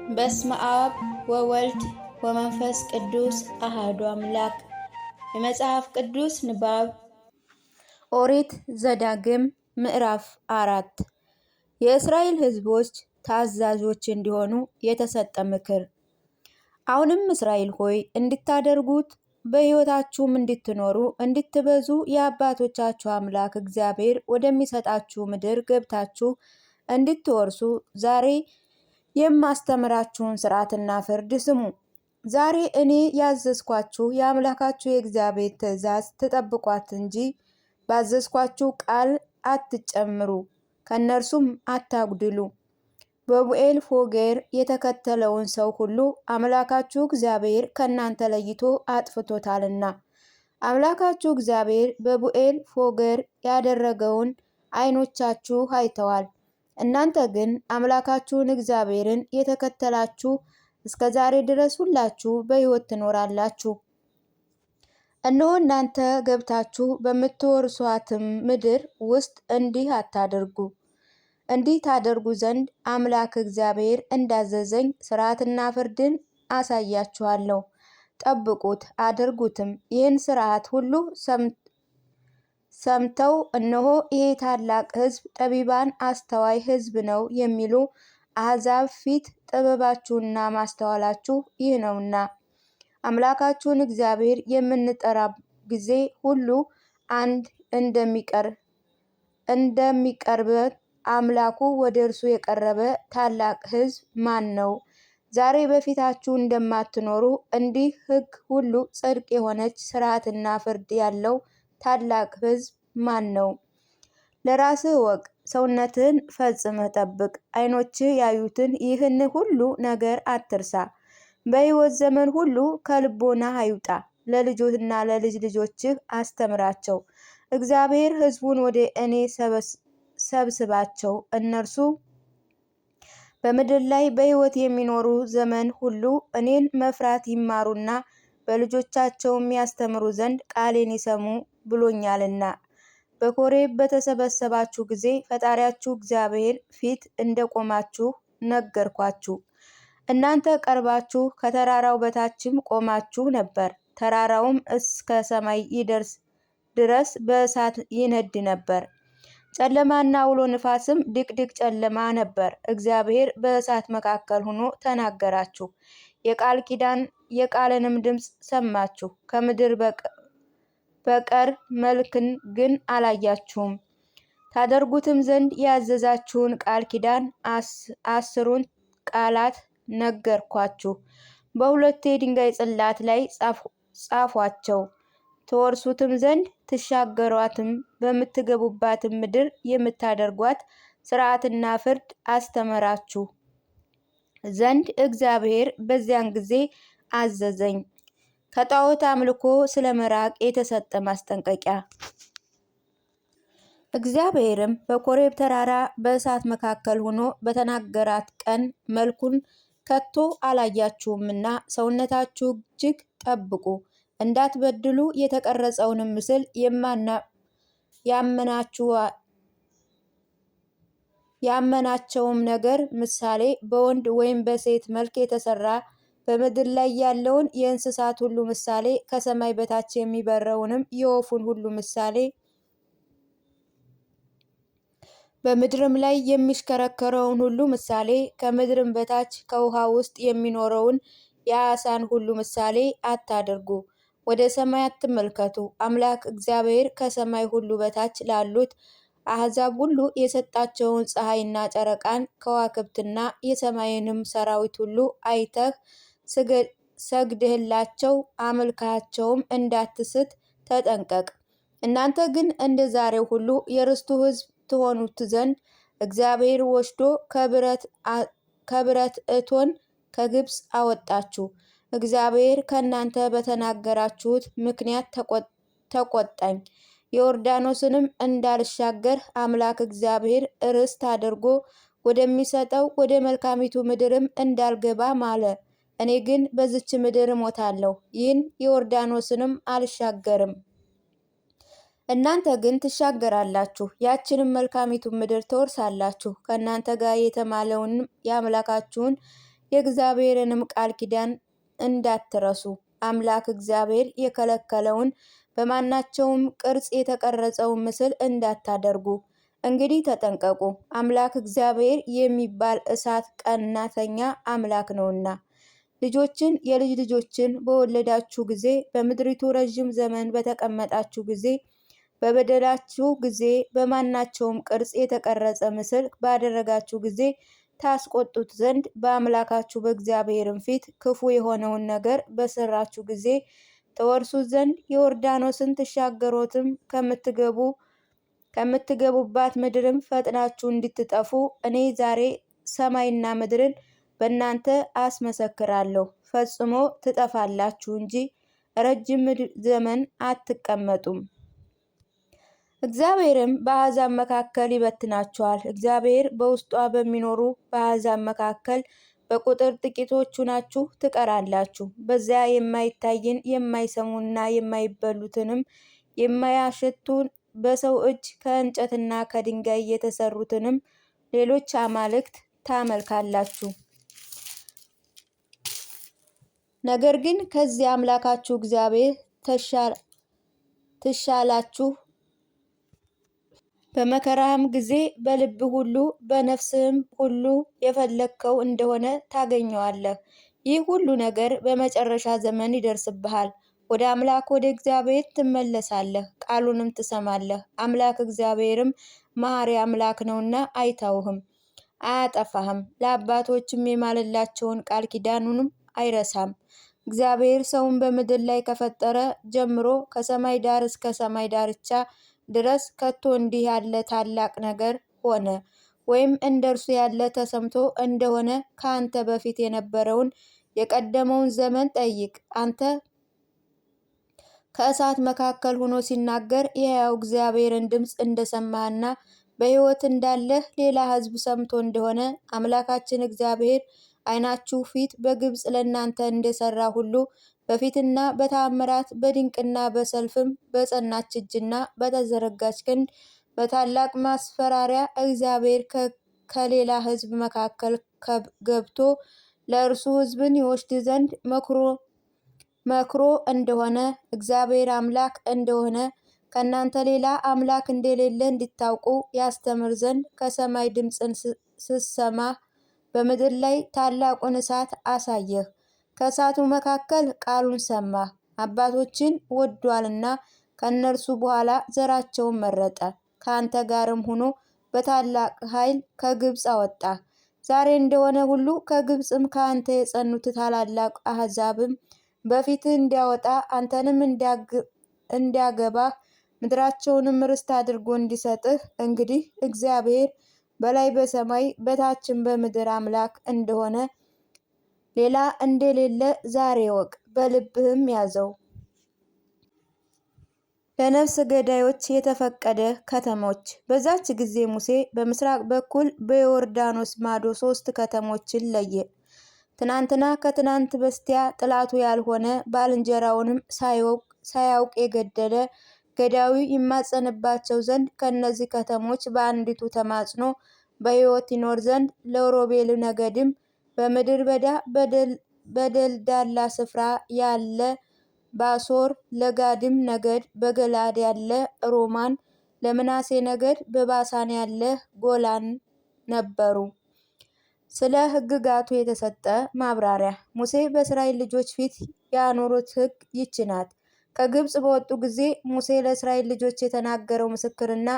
በስመ አብ ወወልድ ወመንፈስ ቅዱስ አሐዱ አምላክ። የመጽሐፍ ቅዱስ ንባብ ኦሪት ዘዳግም ምዕራፍ 4 የእስራኤል ሕዝቦች ታዛዦች እንዲሆኑ የተሰጠ ምክር። አሁንም እስራኤል ሆይ እንድታደርጉት በሕይወታችሁም እንድትኖሩ እንድትበዙ የአባቶቻችሁ አምላክ እግዚአብሔር ወደሚሰጣችሁ ምድር ገብታችሁ እንድትወርሱ ዛሬ የማስተምራችሁን ሥርዓትና ፍርድ ስሙ። ዛሬ እኔ ያዘዝኳችሁ የአምላካችሁ የእግዚአብሔር ትእዛዝ ትጠብቋት እንጂ ባዘዝኳችሁ ቃል አትጨምሩ፣ ከነርሱም አታጉድሉ። በቡኤል ፎገር የተከተለውን ሰው ሁሉ አምላካችሁ እግዚአብሔር ከእናንተ ለይቶ አጥፍቶታልና። አምላካችሁ እግዚአብሔር በቡኤል ፎገር ያደረገውን ዓይኖቻችሁ አይተዋል። እናንተ ግን አምላካችሁን እግዚአብሔርን የተከተላችሁ እስከ ዛሬ ድረስ ሁላችሁ በሕይወት ትኖራላችሁ። እነሆ እናንተ ገብታችሁ በምትወርሷትም ምድር ውስጥ እንዲህ ታደርጉ ዘንድ አምላክ እግዚአብሔር እንዳዘዘኝ ሥርዓትና ፍርድን አሳያችኋለሁ። ጠብቁት አድርጉትም። ይህን ሥርዓት ሁሉ ሰምተው እነሆ ይሄ ታላቅ ሕዝብ ጠቢባን አስተዋይ ሕዝብ ነው የሚሉ አሕዛብ ፊት ጥበባችሁና ማስተዋላችሁ ይህ ነውና አምላካችሁን እግዚአብሔር የምንጠራ ጊዜ ሁሉ አንድ እንደሚቀርብ አምላኩ ወደ እርሱ የቀረበ ታላቅ ሕዝብ ማን ነው? ዛሬ በፊታችሁ እንደማትኖሩ እንዲህ ሕግ ሁሉ ጽድቅ የሆነች ሥርዓትና ፍርድ ያለው ታላቅ ሕዝብ ማን ነው? ለራስህ እወቅ፣ ሰውነትህን ፈጽመህ ጠብቅ። ዓይኖችህ ያዩትን ይህን ሁሉ ነገር አትርሳ። በሕይወት ዘመን ሁሉ ከልቦናህ አይውጣ። ለልጆችና ለልጅ ልጆችህ አስተምራቸው። እግዚአብሔር ሕዝቡን ወደ እኔ ሰብስባቸው፣ እነርሱ በምድር ላይ በሕይወት የሚኖሩ ዘመን ሁሉ እኔን መፍራት ይማሩና በልጆቻቸውም ያስተምሩ ዘንድ ቃሌን ይሰሙ ብሎኛልና። በኮሬብ በተሰበሰባችሁ ጊዜ ፈጣሪያችሁ እግዚአብሔር ፊት እንደቆማችሁ ነገርኳችሁ። እናንተ ቀርባችሁ ከተራራው በታችም ቆማችሁ ነበር። ተራራውም እስከ ሰማይ ይደርስ ድረስ በእሳት ይነድ ነበር። ጨለማና አውሎ ንፋስም ድቅድቅ ጨለማ ነበር። እግዚአብሔር በእሳት መካከል ሆኖ ተናገራችሁ። የቃልንም ድምፅ ሰማችሁ። ከምድር በቀር መልክን ግን አላያችሁም። ታደርጉትም ዘንድ ያዘዛችሁን ቃል ኪዳን 10ሩን ቃላት ነገርኳችሁ። በሁለት የድንጋይ ጽላት ላይ ጻፏቸው። ትወርሱትም ዘንድ ትሻገሯትም በምትገቡባትም ምድር የምታደርጓት ሥርዓትና ፍርድ አስተምራችሁ ዘንድ እግዚአብሔር በዚያን ጊዜ አዘዘኝ። ከጣዖት አምልኮ ስለ መራቅ የተሰጠ ማስጠንቀቂያ። እግዚአብሔርም በኮሬብ ተራራ በእሳት መካከል ሆኖ በተናገራት ቀን መልኩን ከቶ አላያችሁምና ሰውነታችሁ እጅግ ጠብቁ፣ እንዳትበድሉ። የተቀረጸውንም ምስል ያመናቸውም ነገር ምሳሌ በወንድ ወይም በሴት መልክ የተሰራ በምድር ላይ ያለውን የእንስሳት ሁሉ ምሳሌ ከሰማይ በታች የሚበረውንም የወፉን ሁሉ ምሳሌ በምድርም ላይ የሚሽከረከረውን ሁሉ ምሳሌ ከምድርም በታች ከውሃ ውስጥ የሚኖረውን የዓሣን ሁሉ ምሳሌ አታድርጉ። ወደ ሰማይ አትመልከቱ። አምላክ እግዚአብሔር ከሰማይ ሁሉ በታች ላሉት አሕዛብ ሁሉ የሰጣቸውን ፀሐይና ጨረቃን ከዋክብትና የሰማይንም ሰራዊት ሁሉ አይተህ ሰግደህላቸው አምልካቸውም እንዳትስት ተጠንቀቅ። እናንተ ግን እንደ ዛሬው ሁሉ የርስቱ ሕዝብ ትሆኑት ዘንድ እግዚአብሔር ወስዶ ከብረት እቶን ከግብፅ አወጣችሁ። እግዚአብሔር ከእናንተ በተናገራችሁት ምክንያት ተቆጣኝ። ዮርዳኖስንም እንዳልሻገር አምላክ እግዚአብሔር ርስት አድርጎ ወደሚሰጠው ወደ መልካሚቱ ምድርም እንዳልገባ ማለ። እኔ ግን በዚች ምድር እሞታለሁ፣ ይህን ዮርዳኖስንም አልሻገርም። እናንተ ግን ትሻገራላችሁ፣ ያችንም መልካሚቱን ምድር ትወርሳላችሁ። ከእናንተ ጋር የተማለውን የአምላካችሁን የእግዚአብሔርንም ቃል ኪዳን እንዳትረሱ። አምላክ እግዚአብሔር የከለከለውን በማናቸውም ቅርጽ የተቀረጸውን ምስል እንዳታደርጉ። እንግዲህ ተጠንቀቁ፣ አምላክ እግዚአብሔር የሚባል እሳት ቀናተኛ አምላክ ነውና። ልጆችን የልጅ ልጆችን በወለዳችሁ ጊዜ፣ በምድሪቱ ረዥም ዘመን በተቀመጣችሁ ጊዜ፣ በበደላችሁ ጊዜ፣ በማናቸውም ቅርጽ የተቀረጸ ምስል ባደረጋችሁ ጊዜ ታስቆጡት ዘንድ በአምላካችሁ በእግዚአብሔርም ፊት ክፉ የሆነውን ነገር በሰራችሁ ጊዜ ተወርሱት ዘንድ ዮርዳኖስን ትሻገሩትም ከምትገቡባት ምድርም ፈጥናችሁ እንድትጠፉ እኔ ዛሬ ሰማይና ምድርን በእናንተ አስመሰክራለሁ። ፈጽሞ ትጠፋላችሁ እንጂ ረጅም ዘመን አትቀመጡም። እግዚአብሔርም በአሕዛብ መካከል ይበትናችኋል። እግዚአብሔር በውስጧ በሚኖሩ በአሕዛብ መካከል በቁጥር ጥቂቶች ሆናችሁ ትቀራላችሁ። በዚያ የማይታይን የማይሰሙና የማይበሉትንም የማያሸቱን በሰው እጅ ከእንጨትና ከድንጋይ የተሰሩትንም ሌሎች አማልክት ታመልካላችሁ። ነገር ግን ከዚህ አምላካችሁ እግዚአብሔር ትሻላችሁ። በመከራህም ጊዜ በልብ ሁሉ በነፍስህም ሁሉ የፈለግከው እንደሆነ ታገኘዋለህ። ይህ ሁሉ ነገር በመጨረሻ ዘመን ይደርስብሃል። ወደ አምላክ ወደ እግዚአብሔር ትመለሳለህ፣ ቃሉንም ትሰማለህ። አምላክ እግዚአብሔርም መሐሪ አምላክ ነውና አይተውህም፣ አያጠፋህም። ለአባቶችም የማለላቸውን ቃል ኪዳኑንም አይረሳም። እግዚአብሔር ሰውን በምድር ላይ ከፈጠረ ጀምሮ ከሰማይ ዳር እስከ ሰማይ ዳርቻ ድረስ ከቶ እንዲህ ያለ ታላቅ ነገር ሆነ ወይም እንደርሱ ያለ ተሰምቶ እንደሆነ ከአንተ በፊት የነበረውን የቀደመውን ዘመን ጠይቅ። አንተ ከእሳት መካከል ሆኖ ሲናገር የሕያው እግዚአብሔርን ድምፅ እንደሰማህና በሕይወት እንዳለህ ሌላ ሕዝብ ሰምቶ እንደሆነ አምላካችን እግዚአብሔር ዓይናችሁ ፊት በግብፅ ለእናንተ እንደሰራ ሁሉ በፊትና በተአምራት በድንቅና በሰልፍም በጸናች እጅና በተዘረጋች ክንድ በታላቅ ማስፈራሪያ እግዚአብሔር ከሌላ ሕዝብ መካከል ገብቶ ለእርሱ ሕዝብን ይወስድ ዘንድ መክሮ እንደሆነ እግዚአብሔር አምላክ እንደሆነ ከእናንተ ሌላ አምላክ እንደሌለ እንድታውቁ ያስተምር ዘንድ ከሰማይ ድምፅን ስትሰማ በምድር ላይ ታላቁን እሳት አሳየህ። ከእሳቱ መካከል ቃሉን ሰማህ። አባቶችን ወዷልና ከእነርሱ በኋላ ዘራቸውን መረጠ። ከአንተ ጋርም ሆኖ በታላቅ ኃይል ከግብፅ አወጣ። ዛሬ እንደሆነ ሁሉ ከግብፅም ከአንተ የጸኑት ታላላቅ አሕዛብም በፊትህ እንዲያወጣ አንተንም እንዲያገባህ ምድራቸውንም ርስት አድርጎ እንዲሰጥህ እንግዲህ እግዚአብሔር በላይ በሰማይ በታችም በምድር አምላክ እንደሆነ ሌላ እንደሌለ ዛሬ እወቅ፣ በልብህም ያዘው። ለነፍስ ገዳዮች የተፈቀደ ከተሞች። በዛች ጊዜ ሙሴ በምስራቅ በኩል በዮርዳኖስ ማዶ 3 ከተሞችን ለየ። ትናንትና ከትናንት በስቲያ ጥላቱ ያልሆነ ባልንጀራውንም ሳያውቅ የገደለ ገዳዩ ይማጸንባቸው ዘንድ ከእነዚህ ከተሞች በአንዲቱ ተማጽኖ በሕይወት ይኖር ዘንድ ለሮቤል ነገድም በምድር በዳ በደልዳላ ስፍራ ያለ ባሶር፣ ለጋድም ነገድ በገላድ ያለ ሮማን፣ ለምናሴ ነገድ በባሳን ያለ ጎላን ነበሩ። ስለ ሕግጋቱ የተሰጠ ማብራሪያ። ሙሴ በእስራኤል ልጆች ፊት ያኖሩት ሕግ ይህች ናት። ከግብፅ በወጡ ጊዜ ሙሴ ለእስራኤል ልጆች የተናገረው ምስክርና